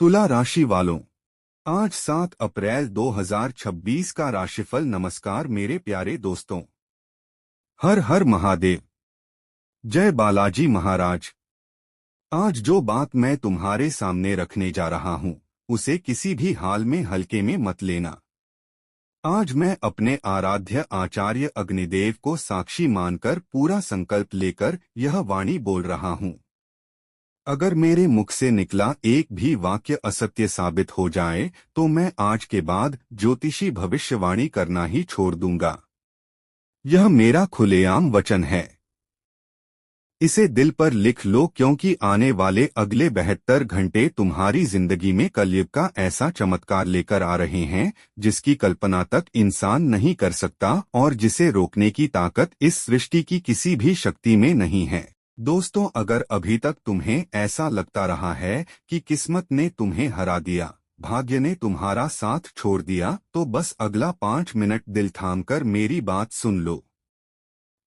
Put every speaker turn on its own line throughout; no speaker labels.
तुला राशि वालों, आज 7 अप्रैल 2026 का राशिफल। नमस्कार मेरे प्यारे दोस्तों। हर हर महादेव। जय बालाजी महाराज। आज जो बात मैं तुम्हारे सामने रखने जा रहा हूं, उसे किसी भी हाल में हल्के में मत लेना। आज मैं अपने आराध्य आचार्य अग्निदेव को साक्षी मानकर पूरा संकल्प लेकर यह वाणी बोल रहा हूं। अगर मेरे मुख से निकला एक भी वाक्य असत्य साबित हो जाए तो मैं आज के बाद ज्योतिषी भविष्यवाणी करना ही छोड़ दूंगा। यह मेरा खुलेआम वचन है। इसे दिल पर लिख लो, क्योंकि आने वाले अगले 72 घंटे तुम्हारी जिंदगी में कलयुग का ऐसा चमत्कार लेकर आ रहे हैं जिसकी कल्पना तक इंसान नहीं कर सकता और जिसे रोकने की ताकत इस सृष्टि की किसी भी शक्ति में नहीं है। दोस्तों, अगर अभी तक तुम्हें ऐसा लगता रहा है कि किस्मत ने तुम्हें हरा दिया, भाग्य ने तुम्हारा साथ छोड़ दिया, तो बस अगला 5 मिनट दिल थामकर मेरी बात सुन लो।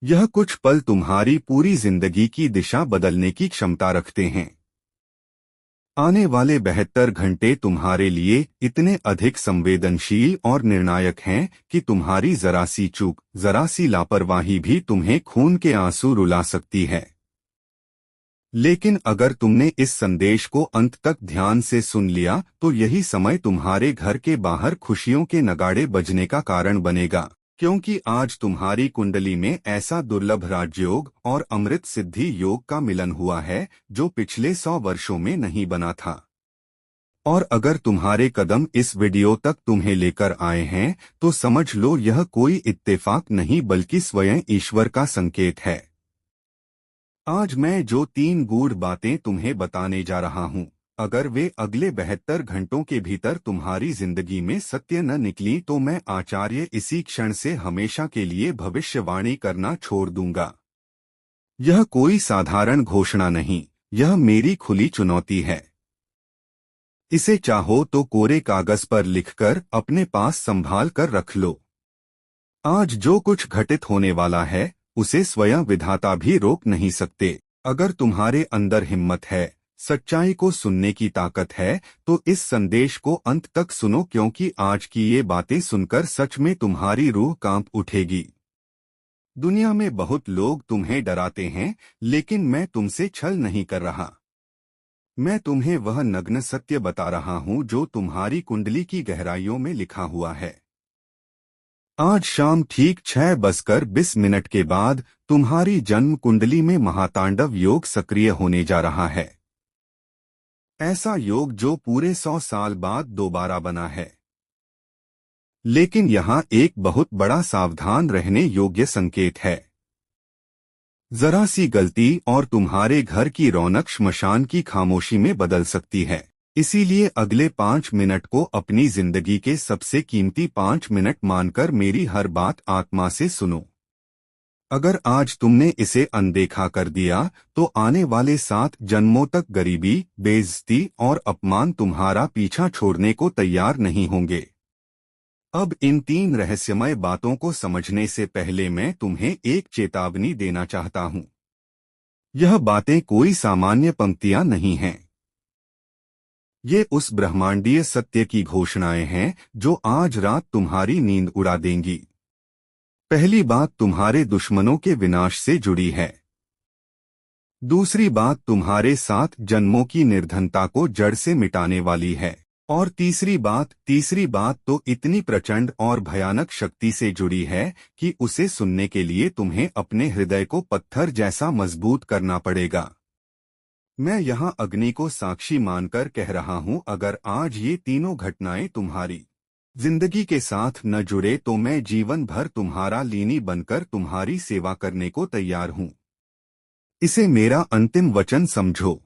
यह कुछ पल तुम्हारी पूरी जिंदगी की दिशा बदलने की क्षमता रखते हैं। आने वाले 72 घंटे तुम्हारे लिए इतने अधिक संवेदनशील और निर्णायक हैं कि तुम्हारी जरा सी चूक, जरा सी लापरवाही भी तुम्हें खून के आंसू रुला सकती है। लेकिन अगर तुमने इस संदेश को अंत तक ध्यान से सुन लिया तो यही समय तुम्हारे घर के बाहर खुशियों के नगाड़े बजने का कारण बनेगा, क्योंकि आज तुम्हारी कुंडली में ऐसा दुर्लभ राजयोग और अमृत सिद्धि योग का मिलन हुआ है जो पिछले 100 वर्षों में नहीं बना था। और अगर तुम्हारे कदम इस वीडियो तक तुम्हें लेकर आए हैं तो समझ लो यह कोई इत्तेफाक नहीं बल्कि स्वयं ईश्वर का संकेत है। आज मैं जो 3 गूढ़ बातें तुम्हें बताने जा रहा हूं, अगर वे अगले 72 घंटों के भीतर तुम्हारी जिंदगी में सत्य न निकली तो मैं आचार्य इसी क्षण से हमेशा के लिए भविष्यवाणी करना छोड़ दूंगा। यह कोई साधारण घोषणा नहीं, यह मेरी खुली चुनौती है। इसे चाहो तो कोरे कागज पर लिखकर अपने पास संभाल कर रख लो। आज जो कुछ घटित होने वाला है उसे स्वयं विधाता भी रोक नहीं सकते। अगर तुम्हारे अंदर हिम्मत है, सच्चाई को सुनने की ताकत है, तो इस संदेश को अंत तक सुनो, क्योंकि आज की ये बातें सुनकर सच में तुम्हारी रूह कांप उठेगी। दुनिया में बहुत लोग तुम्हें डराते हैं, लेकिन मैं तुमसे छल नहीं कर रहा। मैं तुम्हें वह नग्न सत्य बता रहा हूं जो तुम्हारी कुंडली की गहराइयों में लिखा हुआ है। आज शाम ठीक 6:20 के बाद तुम्हारी जन्म कुंडली में महातांडव योग सक्रिय होने जा रहा है। ऐसा योग जो पूरे 100 साल बाद दोबारा बना है। लेकिन यहाँ एक बहुत बड़ा सावधान रहने योग्य संकेत है। जरा सी गलती और तुम्हारे घर की रौनक श्मशान की खामोशी में बदल सकती है। इसीलिए अगले 5 मिनट को अपनी जिंदगी के सबसे कीमती 5 मिनट मानकर मेरी हर बात आत्मा से सुनो। अगर आज तुमने इसे अनदेखा कर दिया तो आने वाले 7 जन्मों तक गरीबी, बेइज्जती और अपमान तुम्हारा पीछा छोड़ने को तैयार नहीं होंगे। अब इन 3 रहस्यमय बातों को समझने से पहले मैं तुम्हें एक चेतावनी देना चाहता हूं। यह बातें कोई सामान्य पंक्तियां नहीं हैं। ये उस ब्रह्मांडीय सत्य की घोषणाएं हैं जो आज रात तुम्हारी नींद उड़ा देंगी। पहली बात तुम्हारे दुश्मनों के विनाश से जुड़ी है। दूसरी बात तुम्हारे 7 जन्मों की निर्धनता को जड़ से मिटाने वाली है। और तीसरी बात तो इतनी प्रचंड और भयानक शक्ति से जुड़ी है कि उसे सुनने के लिए तुम्हें अपने हृदय को पत्थर जैसा मजबूत करना पड़ेगा। मैं यहाँ अग्नि को साक्षी मानकर कह रहा हूँ, अगर आज ये तीनों घटनाएं तुम्हारी जिंदगी के साथ न जुड़े तो मैं जीवन भर तुम्हारा लीनी बनकर तुम्हारी सेवा करने को तैयार हूँ। इसे मेरा अंतिम वचन समझो।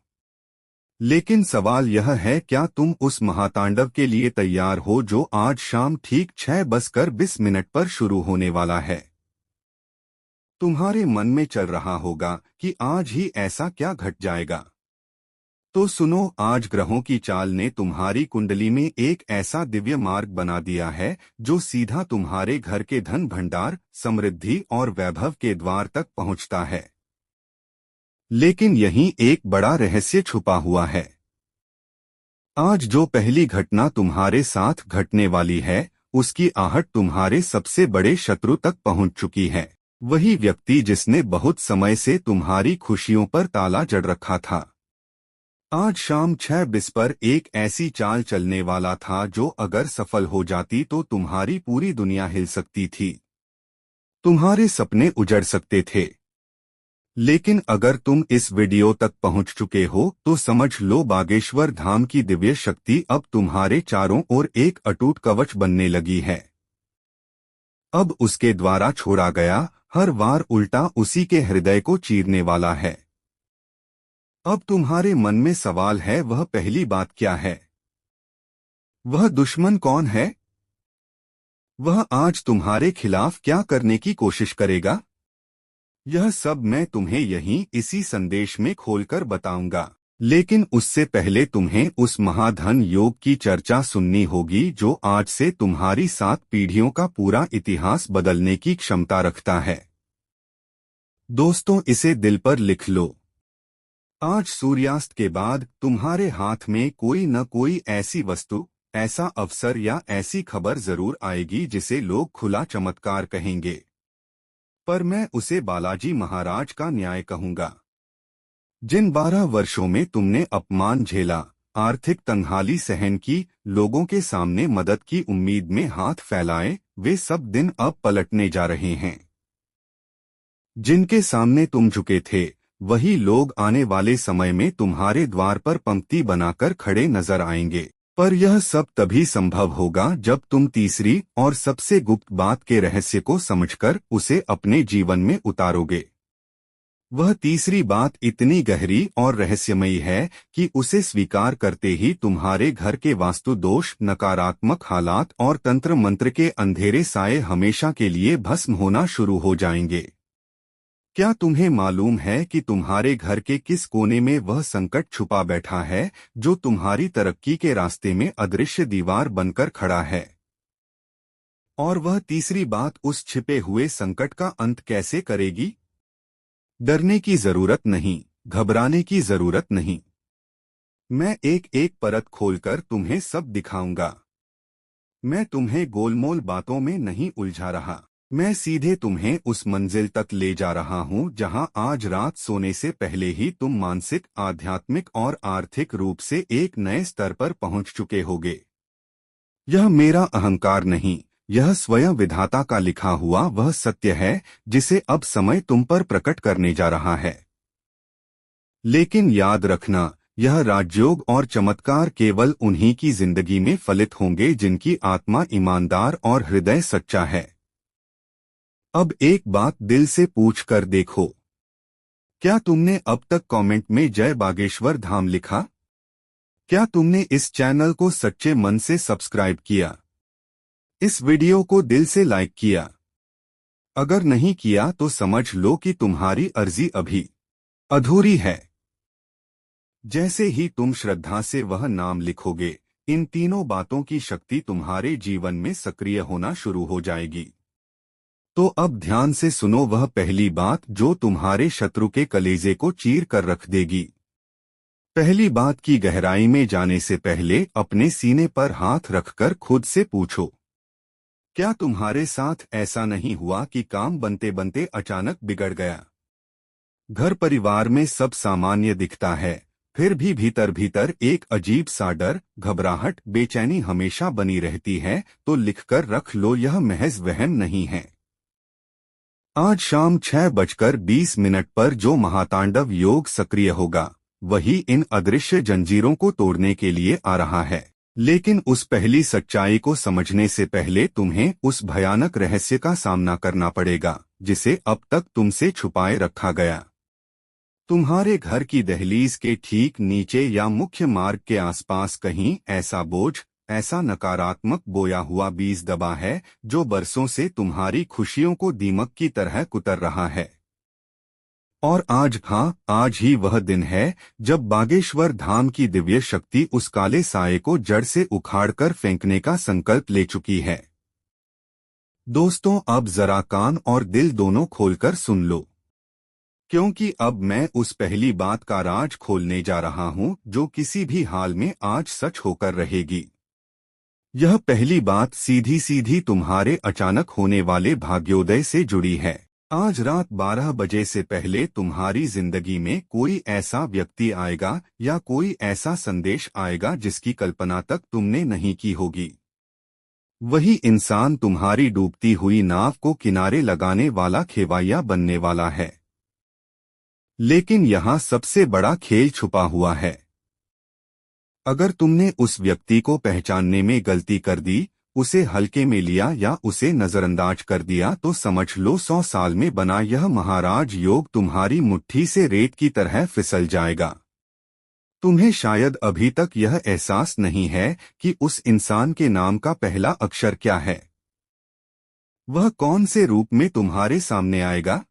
लेकिन सवाल यह है, क्या तुम उस महातांडव के लिए तैयार हो जो आज शाम ठीक 6:20 पर शुरू होने वाला है? तुम्हारे मन में चल रहा होगा कि आज ही ऐसा क्या घट जाएगा। तो सुनो, आज ग्रहों की चाल ने तुम्हारी कुंडली में एक ऐसा दिव्य मार्ग बना दिया है जो सीधा तुम्हारे घर के धन भंडार, समृद्धि और वैभव के द्वार तक पहुंचता है। लेकिन यहीं एक बड़ा रहस्य छुपा हुआ है। आज जो पहली घटना तुम्हारे साथ घटने वाली है, उसकी आहट तुम्हारे सबसे बड़े शत्रु तक पहुंच चुकी है। वही व्यक्ति जिसने बहुत समय से तुम्हारी खुशियों पर ताला जड़ रखा था, आज शाम 6:20 पर एक ऐसी चाल चलने वाला था जो अगर सफल हो जाती तो तुम्हारी पूरी दुनिया हिल सकती थी, तुम्हारे सपने उजड़ सकते थे। लेकिन अगर तुम इस वीडियो तक पहुंच चुके हो तो समझ लो, बागेश्वर धाम की दिव्य शक्ति अब तुम्हारे चारों ओर एक अटूट कवच बनने लगी है। अब उसके द्वारा छोड़ा गया हर वार उल्टा उसी के हृदय को चीरने वाला है। अब तुम्हारे मन में सवाल है, वह पहली बात क्या है? वह दुश्मन कौन है? वह आज तुम्हारे खिलाफ क्या करने की कोशिश करेगा? यह सब मैं तुम्हें यहीं इसी संदेश में खोलकर बताऊंगा। लेकिन उससे पहले तुम्हें उस महाधन योग की चर्चा सुननी होगी जो आज से तुम्हारी 7 पीढ़ियों का पूरा इतिहास बदलने की क्षमता रखता है। दोस्तों, इसे दिल पर लिख लो। आज सूर्यास्त के बाद तुम्हारे हाथ में कोई न कोई ऐसी वस्तु, ऐसा अवसर या ऐसी खबर जरूर आएगी जिसे लोग खुला चमत्कार कहेंगे, पर मैं उसे बालाजी महाराज का न्याय कहूंगा। जिन 12 वर्षों में तुमने अपमान झेला, आर्थिक तंगहाली सहन की, लोगों के सामने मदद की उम्मीद में हाथ फैलाए, वे सब दिन अब पलटने जा रहे हैं। जिनके सामने तुम झुके थे, वही लोग आने वाले समय में तुम्हारे द्वार पर पंक्ति बनाकर खड़े नजर आएंगे। पर यह सब तभी संभव होगा जब तुम तीसरी और सबसे गुप्त बात के रहस्य को समझकर उसे अपने जीवन में उतारोगे। वह तीसरी बात इतनी गहरी और रहस्यमयी है कि उसे स्वीकार करते ही तुम्हारे घर के वास्तु दोष, नकारात्मक हालात और तंत्र मंत्र के अंधेरे साए हमेशा के लिए भस्म होना शुरू हो जाएंगे। क्या तुम्हें मालूम है कि तुम्हारे घर के किस कोने में वह संकट छुपा बैठा है जो तुम्हारी तरक्की के रास्ते में अदृश्य दीवार बनकर खड़ा है? और वह तीसरी बात उस छिपे हुए संकट का अंत कैसे करेगी? डरने की जरूरत नहीं, घबराने की जरूरत नहीं। मैं एक एक परत खोलकर तुम्हें सब दिखाऊंगा। मैं तुम्हें गोलमोल बातों में नहीं उलझा रहा, मैं सीधे तुम्हें उस मंजिल तक ले जा रहा हूं जहां आज रात सोने से पहले ही तुम मानसिक, आध्यात्मिक और आर्थिक रूप से एक नए स्तर पर पहुंच चुके होगे। यह मेरा अहंकार नहीं, यह स्वयं विधाता का लिखा हुआ वह सत्य है जिसे अब समय तुम पर प्रकट करने जा रहा है। लेकिन याद रखना, यह राजयोग और चमत्कार केवल उन्हीं की जिंदगी में फलित होंगे जिनकी आत्मा ईमानदार और हृदय सच्चा है। अब एक बात दिल से पूछ कर देखो, क्या तुमने अब तक कमेंट में जय बागेश्वर धाम लिखा? क्या तुमने इस चैनल को सच्चे मन से सब्सक्राइब किया? इस वीडियो को दिल से लाइक किया? अगर नहीं किया तो समझ लो कि तुम्हारी अर्जी अभी अधूरी है। जैसे ही तुम श्रद्धा से वह नाम लिखोगे, इन तीनों बातों की शक्ति तुम्हारे जीवन में सक्रिय होना शुरू हो जाएगी। तो अब ध्यान से सुनो वह पहली बात जो तुम्हारे शत्रु के कलेजे को चीर कर रख देगी। पहली बात की गहराई में जाने से पहले अपने सीने पर हाथ रखकर खुद से पूछो, क्या तुम्हारे साथ ऐसा नहीं हुआ कि काम बनते बनते अचानक बिगड़ गया? घर परिवार में सब सामान्य दिखता है, फिर भी भीतर भीतर एक अजीब सा डर, घबराहट, बेचैनी हमेशा बनी रहती है। तो लिखकर रख लो, यह महज वहम नहीं है। आज शाम 6:20 पर जो महातांडव योग सक्रिय होगा, वही इन अदृश्य जंजीरों को तोड़ने के लिए आ रहा है। लेकिन उस पहली सच्चाई को समझने से पहले तुम्हें उस भयानक रहस्य का सामना करना पड़ेगा जिसे अब तक तुमसे छुपाए रखा गया। तुम्हारे घर की दहलीज के ठीक नीचे या मुख्य मार्ग के आसपास कहीं ऐसा बोझ, ऐसा नकारात्मक बोया हुआ बीज दबा है जो बरसों से तुम्हारी खुशियों को दीमक की तरह कुतर रहा है। और आज ही वह दिन है जब बागेश्वर धाम की दिव्य शक्ति उस काले साये को जड़ से उखाड़कर फेंकने का संकल्प ले चुकी है। दोस्तों, अब जरा कान और दिल दोनों खोलकर सुन लो। क्योंकि अब मैं उस पहली बात का राज खोलने जा रहा हूं जो किसी भी हाल में आज सच होकर रहेगी। यह पहली बात सीधी सीधी तुम्हारे अचानक होने वाले भाग्योदय से जुड़ी है। आज रात 12 बजे से पहले तुम्हारी जिंदगी में कोई ऐसा व्यक्ति आएगा या कोई ऐसा संदेश आएगा जिसकी कल्पना तक तुमने नहीं की होगी। वही इंसान तुम्हारी डूबती हुई नाव को किनारे लगाने वाला खेवैया बनने वाला है। लेकिन यहाँ सबसे बड़ा खेल छुपा हुआ है। अगर तुमने उस व्यक्ति को पहचानने में गलती कर दी, उसे हल्के में लिया या उसे नजरअंदाज कर दिया तो समझ लो 100 साल में बना यह महाराज योग तुम्हारी मुट्ठी से रेत की तरह फिसल जाएगा। तुम्हें शायद अभी तक यह एहसास नहीं है कि उस इंसान के नाम का पहला अक्षर क्या है। वह कौन से रूप में तुम्हारे सामने आएगा,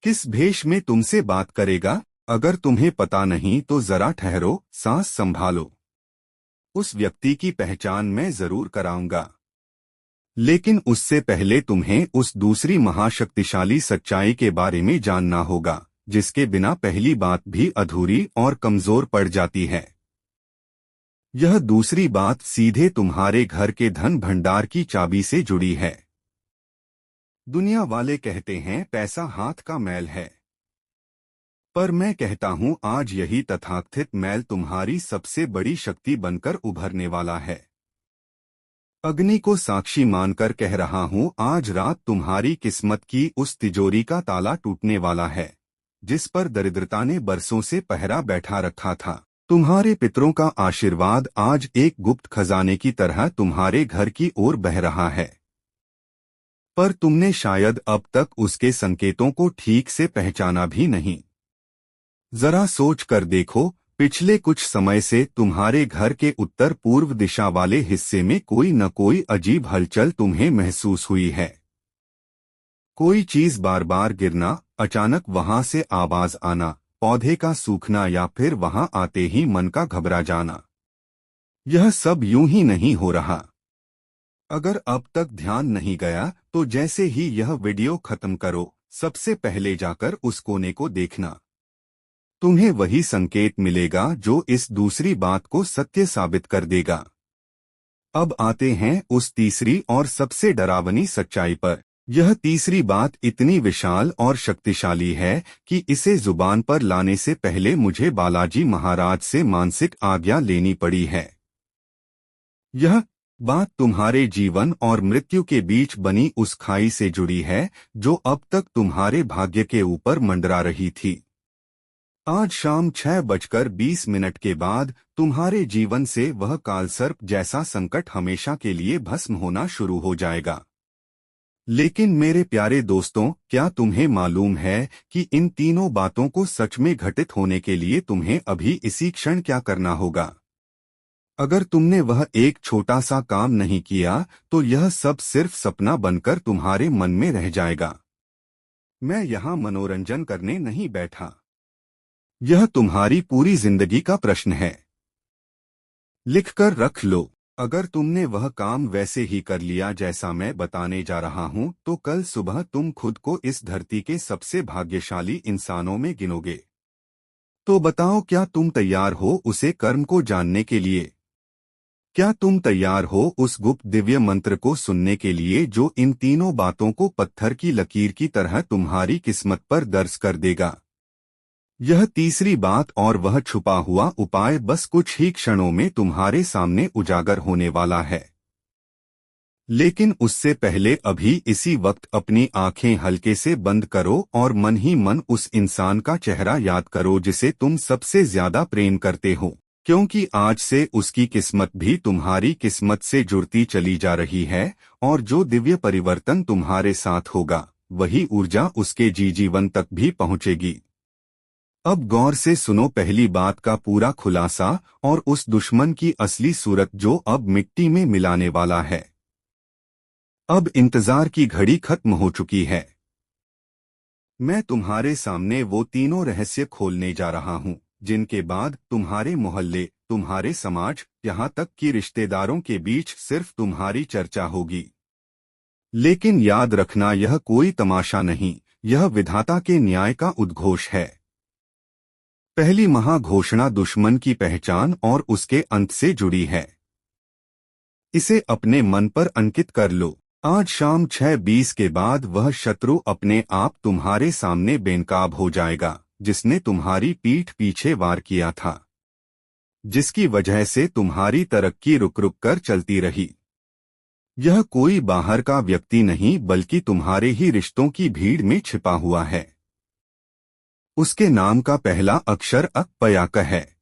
किस भेष में तुमसे बात करेगा। अगर तुम्हें पता नहीं तो जरा ठहरो, सांस संभालो। उस व्यक्ति की पहचान मैं जरूर कराऊंगा, लेकिन उससे पहले तुम्हें उस दूसरी महाशक्तिशाली सच्चाई के बारे में जानना होगा जिसके बिना पहली बात भी अधूरी और कमजोर पड़ जाती है। यह दूसरी बात सीधे तुम्हारे घर के धन भंडार की चाबी से जुड़ी है। दुनिया वाले कहते हैं पैसा हाथ का मैल है, पर मैं कहता हूं आज यही तथाकथित मैल तुम्हारी सबसे बड़ी शक्ति बनकर उभरने वाला है। अग्नि को साक्षी मानकर कह रहा हूं, आज रात तुम्हारी किस्मत की उस तिजोरी का ताला टूटने वाला है जिस पर दरिद्रता ने बरसों से पहरा बैठा रखा था। तुम्हारे पितरों का आशीर्वाद आज एक गुप्त खजाने की तरह तुम्हारे घर की ओर बह रहा है, पर तुमने शायद अब तक उसके संकेतों को ठीक से पहचाना भी नहीं। जरा सोच कर देखो, पिछले कुछ समय से तुम्हारे घर के उत्तर पूर्व दिशा वाले हिस्से में कोई न कोई अजीब हलचल तुम्हें महसूस हुई है। कोई चीज बार बार गिरना, अचानक वहां से आवाज आना, पौधे का सूखना या फिर वहां आते ही मन का घबरा जाना। यह सब यूं ही नहीं हो रहा। अगर अब तक ध्यान नहीं गया तो जैसे ही यह वीडियो खत्म करो, सबसे पहले जाकर उस कोने को देखना। तुम्हें वही संकेत मिलेगा जो इस दूसरी बात को सत्य साबित कर देगा। अब आते हैं उस तीसरी और सबसे डरावनी सच्चाई पर। यह तीसरी बात इतनी विशाल और शक्तिशाली है कि इसे जुबान पर लाने से पहले मुझे बालाजी महाराज से मानसिक आज्ञा लेनी पड़ी है। यह बात तुम्हारे जीवन और मृत्यु के बीच बनी उस खाई से जुड़ी है जो अब तक तुम्हारे भाग्य के ऊपर मंडरा रही थी। आज शाम 6:20 के बाद तुम्हारे जीवन से वह कालसर्प जैसा संकट हमेशा के लिए भस्म होना शुरू हो जाएगा। लेकिन मेरे प्यारे दोस्तों, क्या तुम्हें मालूम है कि इन तीनों बातों को सच में घटित होने के लिए तुम्हें अभी इसी क्षण क्या करना होगा? अगर तुमने वह एक छोटा सा काम नहीं किया तो यह सब सिर्फ सपना बनकर तुम्हारे मन में रह जाएगा। मैं यहाँ मनोरंजन करने नहीं बैठा। यह तुम्हारी पूरी जिंदगी का प्रश्न है। लिखकर रख लो। अगर तुमने वह काम वैसे ही कर लिया जैसा मैं बताने जा रहा हूं, तो कल सुबह तुम खुद को इस धरती के सबसे भाग्यशाली इंसानों में गिनोगे। तो बताओ, क्या तुम तैयार हो उसे कर्म को जानने के लिए? क्या तुम तैयार हो उस गुप्त दिव्य मंत्र को सुनने के लिए जो इन तीनों बातों को पत्थर की लकीर की तरह तुम्हारी किस्मत पर दर्ज कर देगा? यह तीसरी बात और वह छुपा हुआ उपाय बस कुछ ही क्षणों में तुम्हारे सामने उजागर होने वाला है। लेकिन उससे पहले अभी इसी वक्त अपनी आंखें हल्के से बंद करो और मन ही मन उस इंसान का चेहरा याद करो जिसे तुम सबसे ज्यादा प्रेम करते हो, क्योंकि आज से उसकी किस्मत भी तुम्हारी किस्मत से जुड़ती चली जा रही है और जो दिव्य परिवर्तन तुम्हारे साथ होगा वही ऊर्जा उसके जीवन तक भी पहुंचेगी। अब गौर से सुनो पहली बात का पूरा खुलासा और उस दुश्मन की असली सूरत जो अब मिट्टी में मिलाने वाला है। अब इंतजार की घड़ी खत्म हो चुकी है। मैं तुम्हारे सामने वो तीनों रहस्य खोलने जा रहा हूं जिनके बाद तुम्हारे मोहल्ले, तुम्हारे समाज, यहाँ तक कि रिश्तेदारों के बीच सिर्फ तुम्हारी चर्चा होगी। लेकिन याद रखना, यह कोई तमाशा नहीं, यह विधाता के न्याय का उद्घोष है। पहली महाघोषणा दुश्मन की पहचान और उसके अंत से जुड़ी है। इसे अपने मन पर अंकित कर लो। आज शाम 6:20 के बाद वह शत्रु अपने आप तुम्हारे सामने बेनकाब हो जाएगा, जिसने तुम्हारी पीठ पीछे वार किया था, जिसकी वजह से तुम्हारी तरक्की रुक रुक कर चलती रही। यह कोई बाहर का व्यक्ति नहीं बल्कि तुम्हारे ही रिश्तों की भीड़ में छिपा हुआ है। उसके नाम का पहला अक्षर अ-प-या-क है।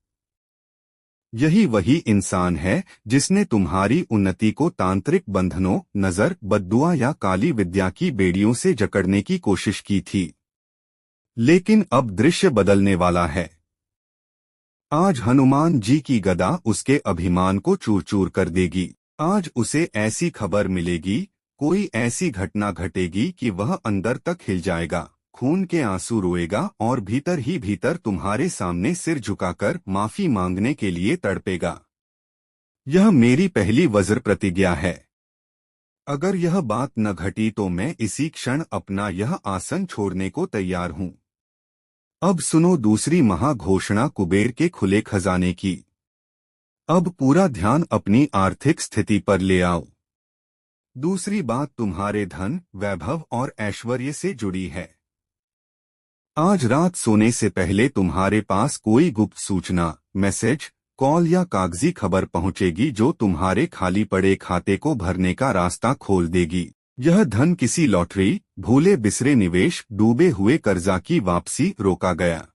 यही वही इंसान है जिसने तुम्हारी उन्नति को तांत्रिक बंधनों, नजर, बद्दुआ या काली विद्या की बेड़ियों से जकड़ने की कोशिश की थी। लेकिन अब दृश्य बदलने वाला है। आज हनुमान जी की गदा उसके अभिमान को चूर चूर कर देगी। आज उसे ऐसी खबर मिलेगी, कोई ऐसी घटना घटेगी कि वह अंदर तक हिल जाएगा, खून के आंसू रोएगा और भीतर ही भीतर तुम्हारे सामने सिर झुकाकर माफी मांगने के लिए तड़पेगा। यह मेरी पहली वज्र प्रतिज्ञा है। अगर यह बात न घटी तो मैं इसी क्षण अपना यह आसन छोड़ने को तैयार हूं। अब सुनो दूसरी महाघोषणा कुबेर के खुले खजाने की। अब पूरा ध्यान अपनी आर्थिक स्थिति पर ले आओ। दूसरी बात तुम्हारे धन, वैभव और ऐश्वर्य से जुड़ी है। आज रात सोने से पहले तुम्हारे पास कोई गुप्त सूचना, मैसेज, कॉल या कागजी खबर पहुंचेगी जो तुम्हारे खाली पड़े खाते को भरने का रास्ता खोल देगी। यह धन किसी लॉटरी, भूले बिसरे निवेश, डूबे हुए कर्जा की वापसी रोका गया।